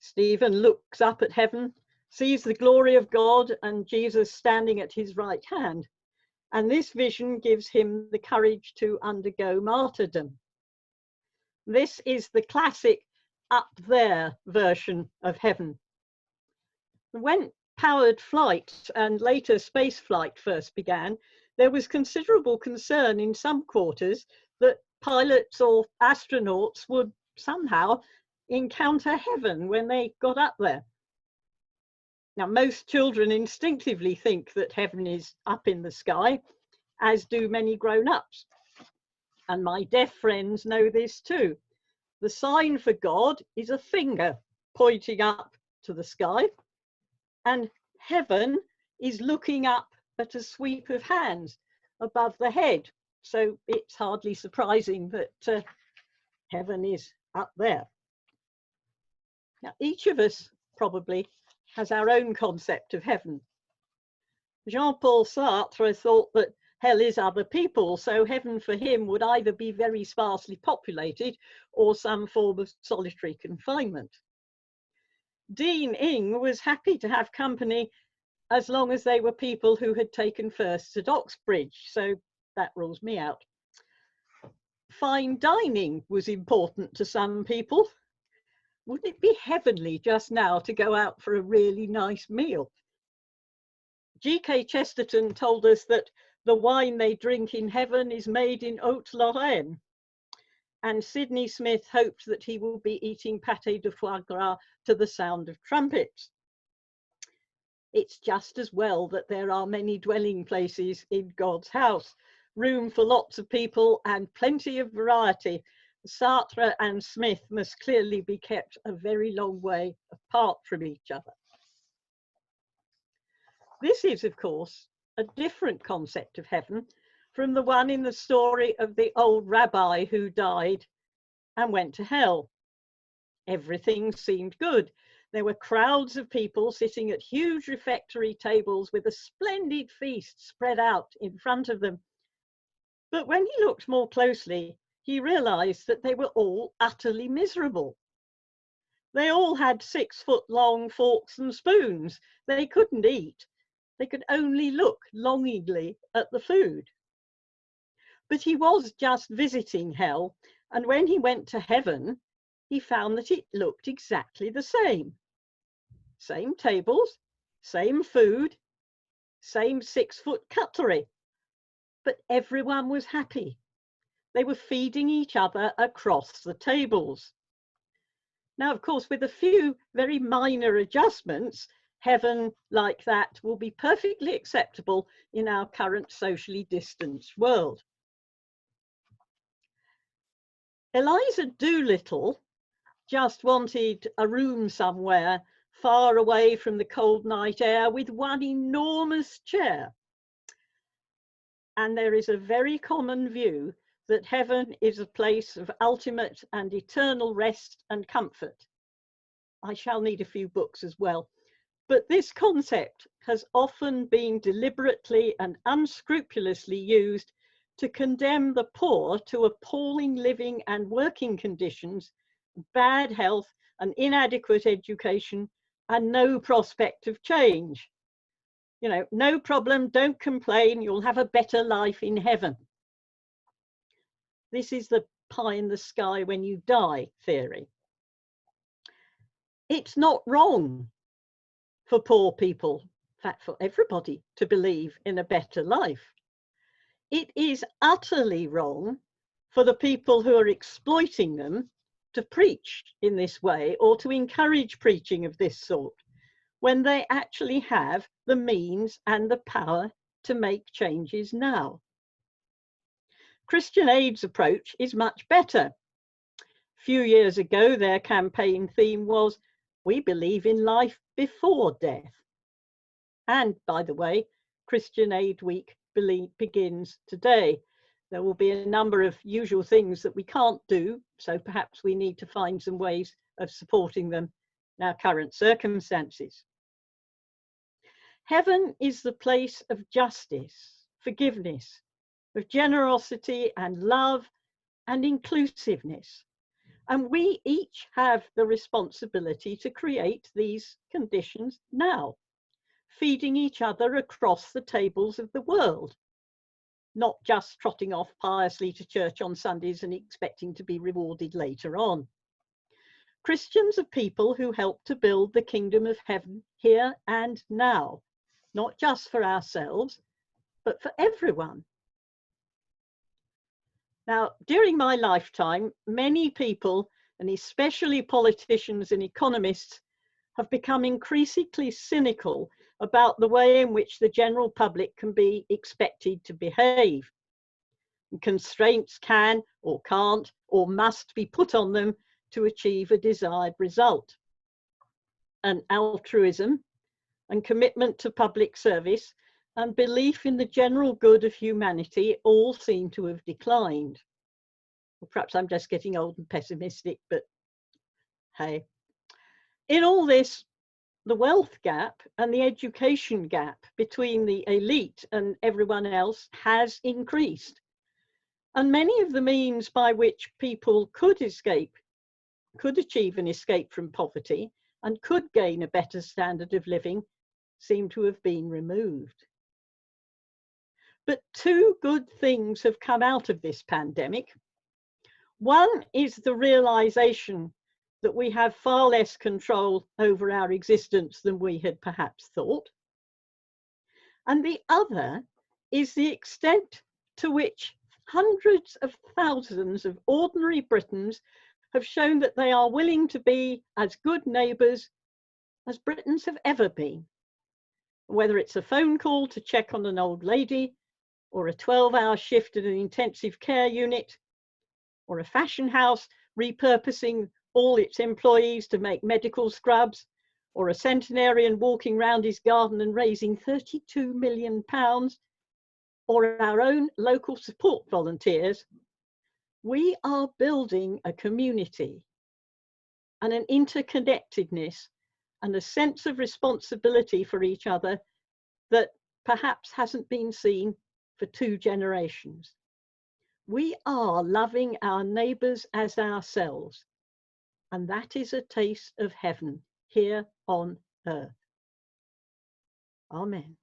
Stephen looks up at heaven, sees the glory of God and Jesus standing at his right hand. And this vision gives him the courage to undergo martyrdom. This is the classic up there version of heaven. When powered flight and later space flight first began, there was considerable concern in some quarters that pilots or astronauts would somehow encounter heaven when they got up there. Now, most children instinctively think that heaven is up in the sky, as do many grown-ups. And my deaf friends know this too. The sign for God is a finger pointing up to the sky, and heaven is looking up at a sweep of hands above the head. So it's hardly surprising that heaven is up there. Now, each of us probably has our own concept of heaven. Jean-Paul Sartre thought that hell is other people, so heaven for him would either be very sparsely populated or some form of solitary confinement. Dean Ing was happy to have company as long as they were people who had taken first at Oxbridge, so that rules me out. Fine dining was important to some people. Wouldn't it be heavenly just now to go out for a really nice meal? G.K. Chesterton told us that the wine they drink in heaven is made in Haute-Lorraine. And Sidney Smith hoped that he will be eating pâté de foie gras to the sound of trumpets. It's just as well that there are many dwelling places in God's house, room for lots of people and plenty of variety. Sartre and Smith must clearly be kept a very long way apart from each other. This is, of course, a different concept of heaven from the one in the story of the old rabbi who died and went to hell. Everything seemed good. There were crowds of people sitting at huge refectory tables with a splendid feast spread out in front of them. But when he looked more closely, he realized that they were all utterly miserable. They all had 6-foot-long forks and spoons. They couldn't eat. They could only look longingly at the food. But he was just visiting hell, and when he went to heaven, he found that it looked exactly the same. Same tables, same food, same 6-foot cutlery, but everyone was happy. They were feeding each other across the tables. Now, of course, with a few very minor adjustments, heaven like that will be perfectly acceptable in our current socially distanced world. Eliza Doolittle just wanted a room somewhere far away from the cold night air with one enormous chair. And there is a very common view that heaven is a place of ultimate and eternal rest and comfort. I shall need a few books as well. But this concept has often been deliberately and unscrupulously used to condemn the poor to appalling living and working conditions, bad health and inadequate education, and no prospect of change. You know, no problem, don't complain, you'll have a better life in heaven. This is the pie in the sky when you die theory. It's not wrong for poor people, in fact for everybody, to believe in a better life. It is utterly wrong for the people who are exploiting them to preach in this way or to encourage preaching of this sort when they actually have the means and the power to make changes now. Christian Aid's approach is much better. A few years ago, their campaign theme was, "We believe in life before death." And by the way, Christian Aid Week begins today. There will be a number of usual things that we can't do, so perhaps we need to find some ways of supporting them in our current circumstances. Heaven is the place of justice, forgiveness, of generosity and love and inclusiveness. And we each have the responsibility to create these conditions now, feeding each other across the tables of the world, not just trotting off piously to church on Sundays and expecting to be rewarded later on. Christians are people who help to build the kingdom of heaven here and now, not just for ourselves, but for everyone. Now, during my lifetime, many people, and especially politicians and economists, have become increasingly cynical about the way in which the general public can be expected to behave. Constraints can or can't or must be put on them to achieve a desired result. And altruism and commitment to public service and belief in the general good of humanity all seem to have declined. Well, perhaps I'm just getting old and pessimistic, but hey. In all this, the wealth gap and the education gap between the elite and everyone else has increased. And many of the means by which people could achieve an escape from poverty and could gain a better standard of living seem to have been removed. But two good things have come out of this pandemic. One is the realization that we have far less control over our existence than we had perhaps thought. And the other is the extent to which hundreds of thousands of ordinary Britons have shown that they are willing to be as good neighbours as Britons have ever been. Whether it's a phone call to check on an old lady, or a 12-hour shift at an intensive care unit, or a fashion house repurposing all its employees to make medical scrubs, or a centenarian walking round his garden and raising £32 million, or our own local support volunteers, we are building a community and an interconnectedness and a sense of responsibility for each other that perhaps hasn't been seen for 2 generations. We are loving our neighbours as ourselves, and that is a taste of heaven here on earth. Amen.